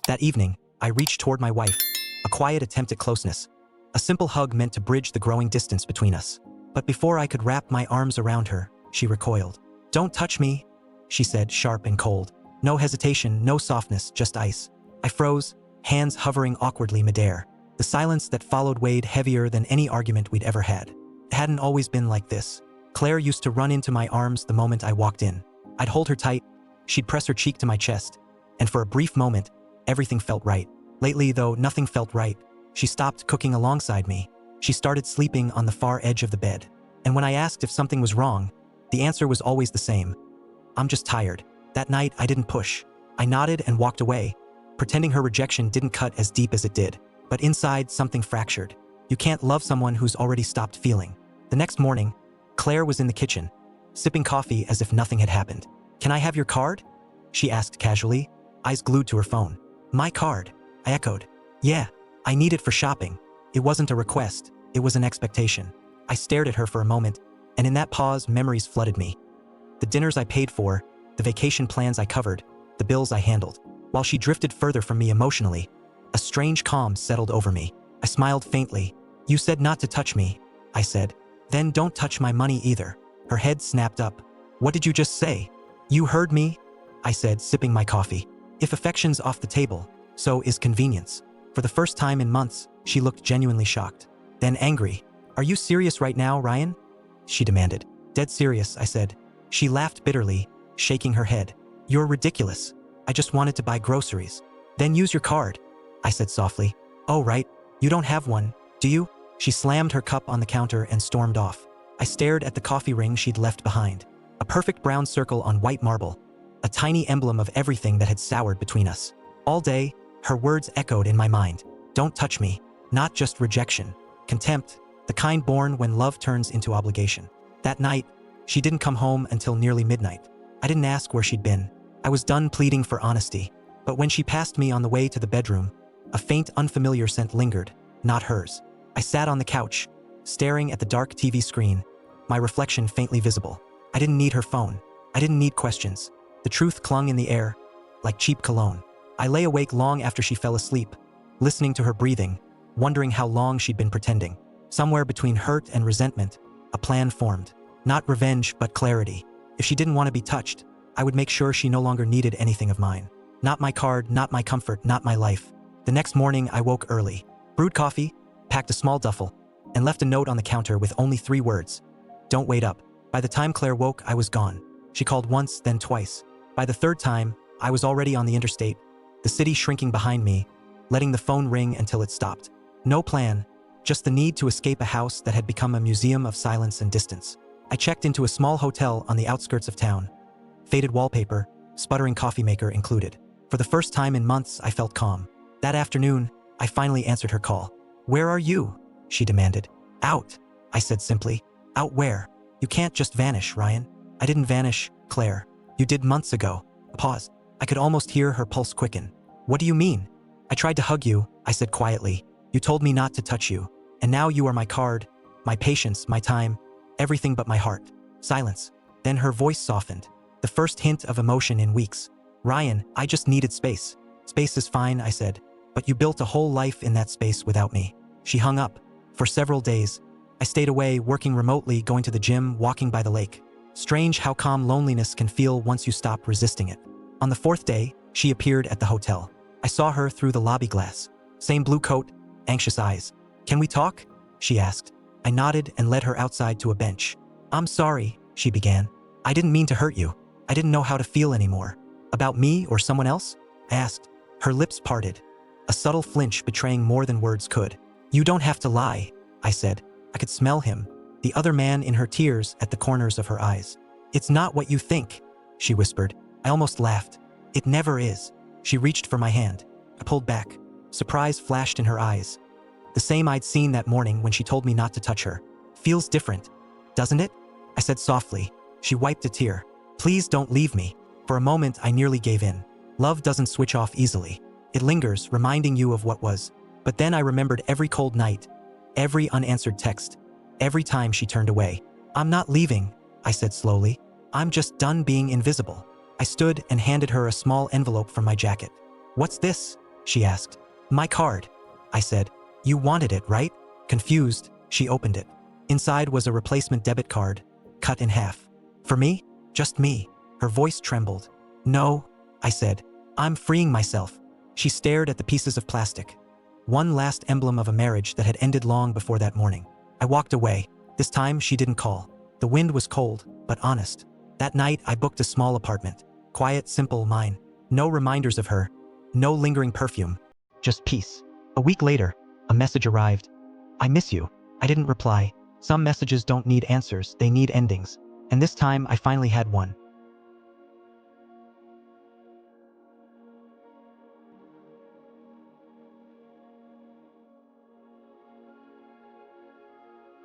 That evening, I reached toward my wife, a quiet attempt at closeness. A simple hug meant to bridge the growing distance between us. But before I could wrap my arms around her, she recoiled. "Don't touch me," she said, sharp and cold. No hesitation, no softness, just ice. I froze, hands hovering awkwardly midair. The silence that followed weighed heavier than any argument we'd ever had. It hadn't always been like this. Claire used to run into my arms the moment I walked in. I'd hold her tight, she'd press her cheek to my chest, and for a brief moment, everything felt right. Lately, though, nothing felt right. She stopped cooking alongside me. She started sleeping on the far edge of the bed. And when I asked if something was wrong, the answer was always the same. "I'm just tired." That night, I didn't push. I nodded and walked away, pretending her rejection didn't cut as deep as it did. But inside, something fractured. You can't love someone who's already stopped feeling. The next morning, Claire was in the kitchen, sipping coffee as if nothing had happened. "Can I have your card?" she asked casually, eyes glued to her phone. "My card," I echoed. "Yeah, I need it for shopping." It wasn't a request, it was an expectation. I stared at her for a moment, and in that pause, memories flooded me. The dinners I paid for, the vacation plans I covered, the bills I handled. While she drifted further from me emotionally, a strange calm settled over me. I smiled faintly. "You said not to touch me," I said. "Then don't touch my money either." Her head snapped up. "What did you just say?" "You heard me," I said, sipping my coffee. "If affection's off the table, so is convenience." For the first time in months, she looked genuinely shocked. Then angry. "Are you serious right now, Ryan?" she demanded. "Dead serious," I said. She laughed bitterly, shaking her head. "You're ridiculous. I just wanted to buy groceries." "Then use your card," I said softly. "Oh, right. You don't have one, do you?" She slammed her cup on the counter and stormed off. I stared at the coffee ring she'd left behind. A perfect brown circle on white marble. A tiny emblem of everything that had soured between us. All day, her words echoed in my mind. "Don't touch me." Not just rejection. Contempt. The kind born when love turns into obligation. That night, she didn't come home until nearly midnight. I didn't ask where she'd been. I was done pleading for honesty. But when she passed me on the way to the bedroom, a faint, unfamiliar scent lingered, not hers. I sat on the couch, staring at the dark TV screen, my reflection faintly visible. I didn't need her phone. I didn't need questions. The truth clung in the air, like cheap cologne. I lay awake long after she fell asleep, listening to her breathing, wondering how long she'd been pretending. Somewhere between hurt and resentment, a plan formed. Not revenge, but clarity. If she didn't want to be touched, I would make sure she no longer needed anything of mine. Not my card, not my comfort, not my life. The next morning, I woke early, brewed coffee, packed a small duffel, and left a note on the counter with only 3 words. "Don't wait up." By the time Claire woke, I was gone. She called once, then twice. By the 3rd time, I was already on the interstate, the city shrinking behind me, letting the phone ring until it stopped. No plan, just the need to escape a house that had become a museum of silence and distance. I checked into a small hotel on the outskirts of town. Faded wallpaper, sputtering coffee maker included. For the first time in months, I felt calm. That afternoon, I finally answered her call. "Where are you?" she demanded. "Out," I said simply. "Out where? You can't just vanish, Ryan." "I didn't vanish, Claire. You did months ago." A pause. I could almost hear her pulse quicken. "What do you mean?" "I tried to hug you," I said quietly. "You told me not to touch you. And now you are my card, my patience, my time, everything but my heart." Silence. Then her voice softened. The first hint of emotion in weeks. "Ryan, I just needed space." "Space is fine," I said. "But you built a whole life in that space without me." She hung up. For several days, I stayed away, working remotely, going to the gym, walking by the lake. Strange how calm loneliness can feel once you stop resisting it. On the 4th day, she appeared at the hotel. I saw her through the lobby glass. Same blue coat, anxious eyes. "Can we talk?" she asked. I nodded and led her outside to a bench. "I'm sorry," she began. "I didn't mean to hurt you. I didn't know how to feel anymore." "About me or someone else?" I asked. Her lips parted, a subtle flinch betraying more than words could. "You don't have to lie," I said. I could smell him, the other man in her tears at the corners of her eyes. "It's not what you think," she whispered. I almost laughed. "It never is." She reached for my hand. I pulled back. Surprise flashed in her eyes. The same I'd seen that morning when she told me not to touch her. "Feels different, doesn't it?" I said softly. She wiped a tear. "Please don't leave me." For a moment, I nearly gave in. Love doesn't switch off easily. It lingers, reminding you of what was. But then I remembered every cold night, every unanswered text, every time she turned away. "I'm not leaving," I said slowly. "I'm just done being invisible." I stood and handed her a small envelope from my jacket. "What's this?" she asked. My card, I said. You wanted it, right? Confused, she opened it. Inside was a replacement debit card, cut in half. For me? Just me. Her voice trembled. No, I said. I'm freeing myself. She stared at the pieces of plastic. One last emblem of a marriage that had ended long before that morning. I walked away. This time she didn't call. The wind was cold, but honest. That night I booked a small apartment. Quiet, simple, mine. No reminders of her. No lingering perfume. Just peace. A week later, a message arrived. I miss you. I didn't reply. Some messages don't need answers, they need endings. And this time I finally had one.